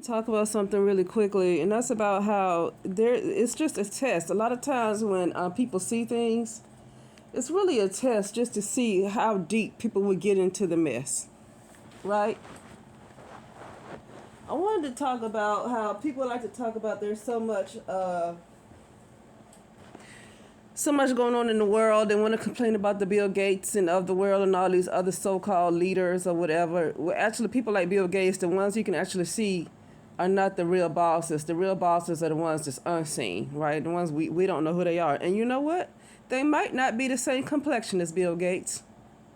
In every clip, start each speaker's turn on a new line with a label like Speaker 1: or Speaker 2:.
Speaker 1: Talk about something really quickly, and that's about how it's just a test. A lot of times when people see things, it's really a test just to see how deep people would get into the mess, right? I wanted to talk about how people like to talk about there's so much going on in the world. They want to complain about the Bill Gates and of the world and all these other so-called leaders or whatever. Well, actually, people like Bill Gates, the ones you can actually see, are not the real bosses. The real bosses are the ones that's unseen, right? The ones we don't know who they are. And you know what? They might not be the same complexion as Bill Gates.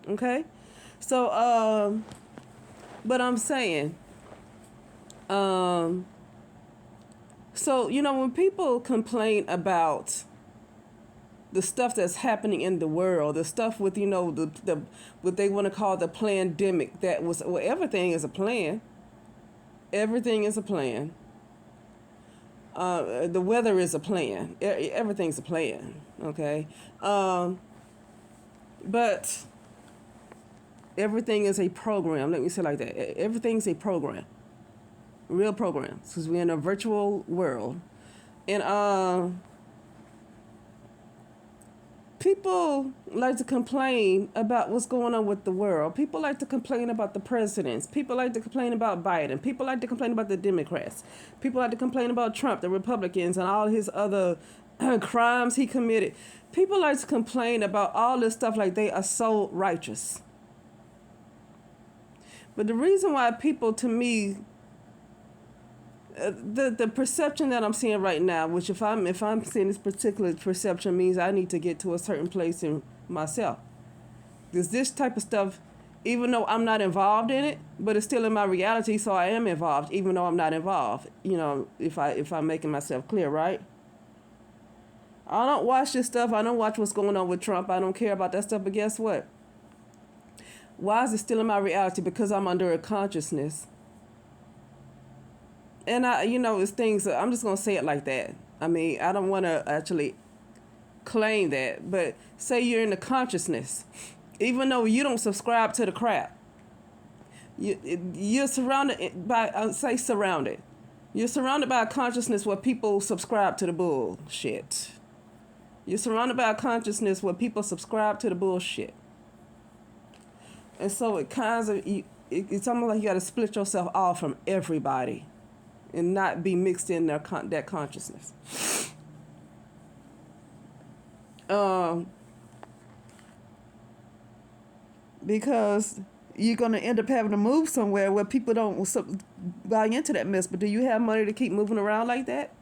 Speaker 1: Okay? So, but I'm saying, um, so, when people complain about the stuff that's happening in the world, the stuff with, the what they want to call the pandemic, everything is a plan. Everything is a plan. The weather is a plan. Everything's a plan. Okay. But everything is a program. Let me say it like that. Everything's a program. Real programs. Because we're in a virtual world. And people like to complain about what's going on with the world. People like to complain about the presidents. People like to complain about Biden. People like to complain about the Democrats. People like to complain about Trump, the Republicans, and all his other crimes he committed. People like to complain about all this stuff like they are so righteous. But the reason why people, to me, the perception that I'm seeing right now, which if I'm seeing this particular perception, means I need to get to a certain place in myself. Because this type of stuff, even though I'm not involved in it, but it's still in my reality, so I am involved, even though I'm not involved. If I'm making myself clear, right? I don't watch this stuff. I don't watch what's going on with Trump. I don't care about that stuff. But guess what? Why is it still in my reality? Because I'm under a consciousness. And it's things, I'm just going to say it like that. I mean, I don't want to actually claim that, but say you're in the consciousness, even though you don't subscribe to the crap. You're surrounded by, surrounded. You're surrounded by a consciousness where people subscribe to the bullshit. You're surrounded by a consciousness where people subscribe to the bullshit. And so it kind of, it's almost like you got to split yourself off from everybody and not be mixed in that consciousness. Because you're going to end up having to move somewhere where people don't buy into that mess. But do you have money to keep moving around like that?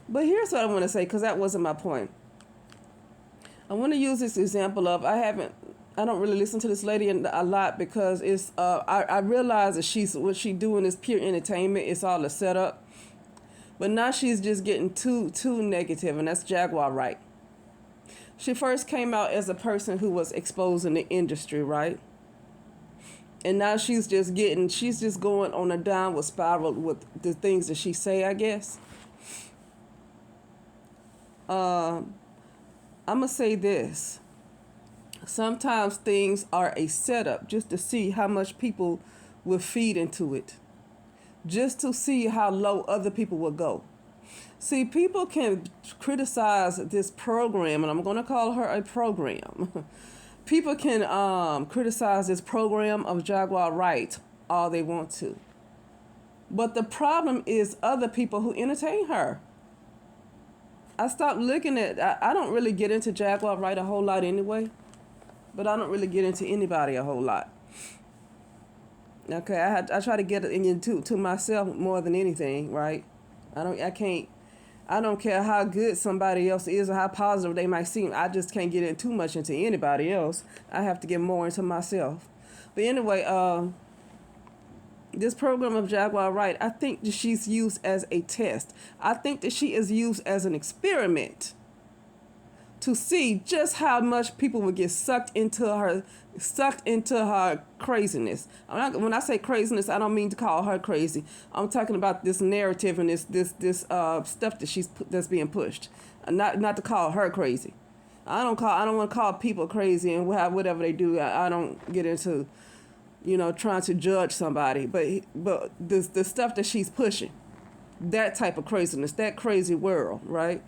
Speaker 1: But here's what I want to say, because that wasn't my point. I want to use this example of, I don't really listen to this lady a lot because it's I realize that what she's doing is pure entertainment. It's all a setup. But now she's just getting too negative, and that's Jaguar Wright. She first came out as a person who was exposing the industry, right? And now she's just going on a downward spiral with the things that she say, I guess. I'm gonna say this. Sometimes things are a setup just to see how much people will feed into it. Just to see how low other people will go. See, people can criticize this program, and I'm going to call her a program. People can criticize this program of Jaguar Wright all they want to. But the problem is other people who entertain her. I stopped looking at, I don't really get into Jaguar Wright a whole lot anyway. But I don't really get into anybody a whole lot. Okay, I try to get into to myself more than anything, right? I don't care how good somebody else is or how positive they might seem. I just can't get in too much into anybody else. I have to get more into myself. But anyway, this program of Jaguar Wright, I think that she's used as a test. I think that she is used as an experiment to see just how much people would get sucked into her craziness. When I say craziness, I don't mean to call her crazy. I'm talking about this narrative and this stuff that's being pushed. Not to call her crazy. I don't want to call people crazy and whatever they do. I don't get into trying to judge somebody. But the stuff that she's pushing, that type of craziness, that crazy world, right?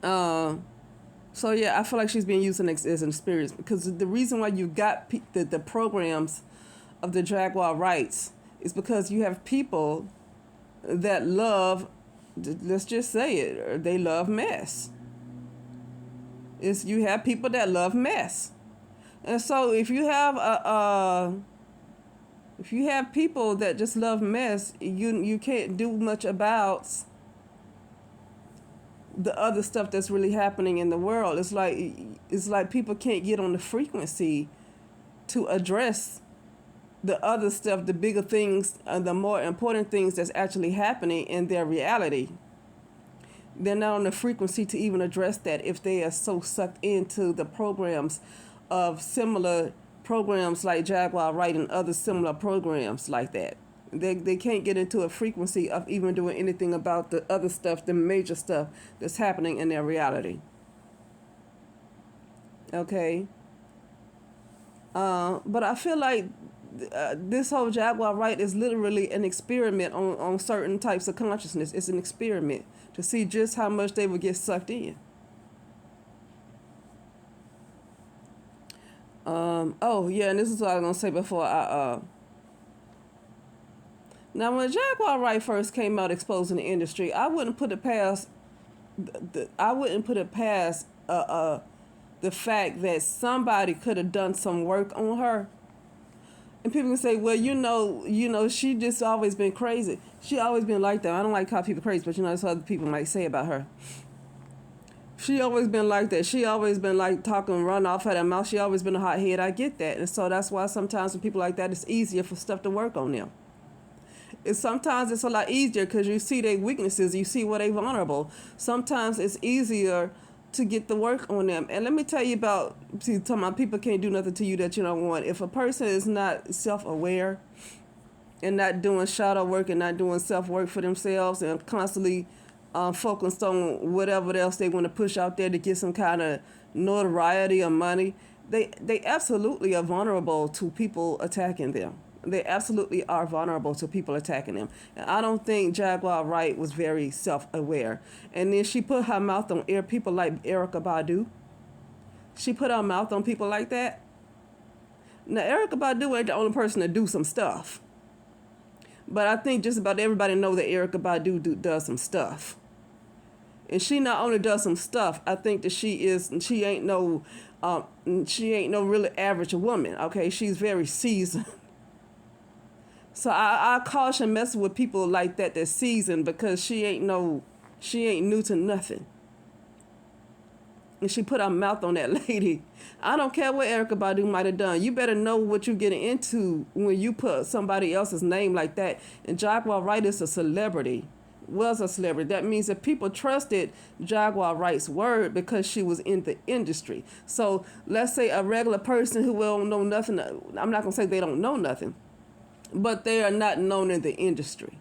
Speaker 1: So yeah, I feel like she's being used as an experience, because the reason why you got the programs of the Jaguar rights is because you have people that love, let's just say it, they love mess. You have people that love mess, and so if you have people that just love mess, you can't do much about the other stuff that's really happening in the world. It's like people can't get on the frequency to address the other stuff, the bigger things, the more important things that's actually happening in their reality. They're not on the frequency to even address that if they are so sucked into the programs of similar programs like Jaguar Wright and other similar programs like that. They can't get into a frequency of even doing anything about the other stuff, the major stuff that's happening in their reality. Okay? But I feel like this whole Jaguar Wright is literally an experiment on certain types of consciousness. It's an experiment to see just how much they would get sucked in. Oh, yeah, and this is what I was going to say before Now, when Jaguar Wright first came out exposing the industry, I wouldn't put it past the fact that somebody could have done some work on her. And people can say, well, she just always been crazy. She always been like that. I don't like how people crazy, but that's what other people might say about her. She always been like that. She always been like talking, run off at her mouth. She always been a hothead. I get that. And so that's why sometimes when people like that, it's easier for stuff to work on them. Sometimes it's a lot easier because you see their weaknesses. You see where they're vulnerable. Sometimes it's easier to get the work on them. And let me tell you about, talking about people can't do nothing to you that you don't want. If a person is not self-aware and not doing shadow work and not doing self-work for themselves and constantly focused on whatever else they want to push out there to get some kind of notoriety or money, they absolutely are vulnerable to people attacking them. They absolutely are vulnerable to people attacking them. And I don't think Jaguar Wright was very self-aware. And then she put her mouth on people like Erykah Badu. She put her mouth on people like that. Now, Erykah Badu ain't the only person to do some stuff. But I think just about everybody know that Erykah Badu does some stuff. And she not only does some stuff, I think that she ain't no really average woman. Okay, she's very seasoned. So I caution messing with people like that's seasoned, because she ain't new to nothing. And she put her mouth on that lady. I don't care what Erykah Badu might have done. You better know what you're getting into when you put somebody else's name like that. And Jaguar Wright is a celebrity. Was a celebrity. That means that people trusted Jaguar Wright's word because she was in the industry. So let's say a regular person who don't know nothing. I'm not going to say they don't know nothing, but they are not known in the industry.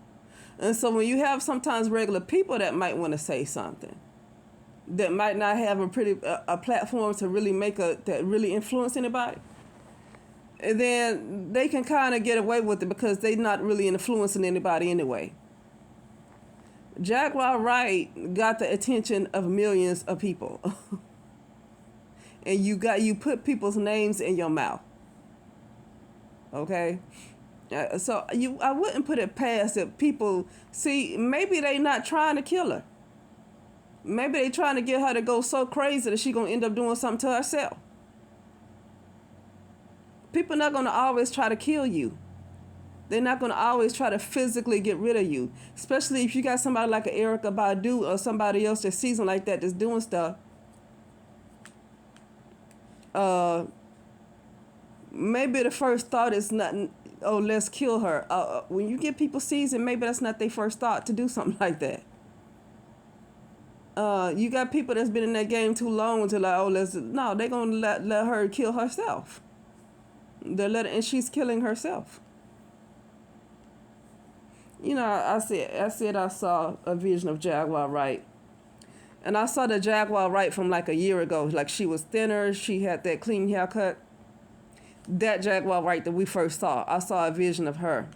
Speaker 1: And so when you have sometimes regular people that might want to say something, that might not have a platform to really that really influence anybody, and then they can kind of get away with it because they're not really influencing anybody anyway. Jaguar Wright got the attention of millions of people. And you put people's names in your mouth. Okay? So I wouldn't put it past that people, see, maybe they not trying to kill her. Maybe they trying to get her to go so crazy that she going to end up doing something to herself. People not going to always try to kill you. They're not going to always try to physically get rid of you. Especially if you got somebody like an Erykah Badu or somebody else that's seasoned like that that's doing stuff. Maybe the first thought is not, oh, let's kill her. When you get people seasoned, maybe that's not their first thought to do something like that. You got people that's been in that game too long until like, oh, they're going to let her kill herself. And she's killing herself. I said I saw a vision of Jaguar Wright. And I saw the Jaguar Wright from like a year ago. Like, she was thinner. She had that clean haircut. that Jaguar right that we first saw. I saw a vision of her.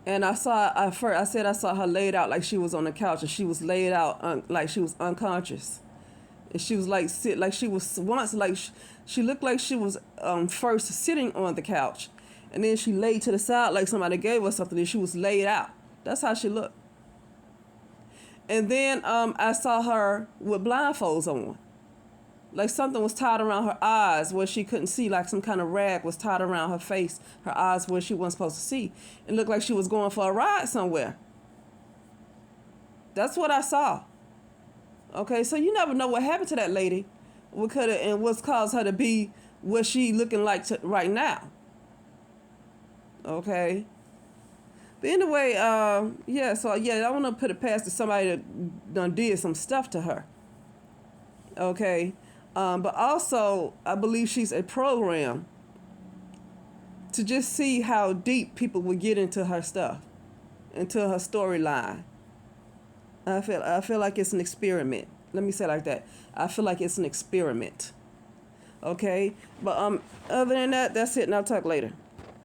Speaker 1: And I said I saw her laid out like she was on the couch, and she was laid out like she was unconscious. And she was like like she was once like she looked like she was first sitting on the couch, and then she laid to the side like somebody gave her something, and she was laid out. That's how she looked. And then I saw her with blindfolds on, like something was tied around her eyes where she couldn't see, like some kind of rag was tied around her face, her eyes where she wasn't supposed to see. It looked like she was going for a ride somewhere. That's what I saw. Okay, so you never know what happened to that lady, what could have and what's caused her to be what she looking like right now. Okay. But anyway, so I want to put it past to somebody that done did some stuff to her. Okay. But also, I believe she's a program to just see how deep people would get into her stuff, into her storyline. I feel like it's an experiment. Let me say it like that. I feel like it's an experiment. Okay? But other than that, that's it, and I'll talk later.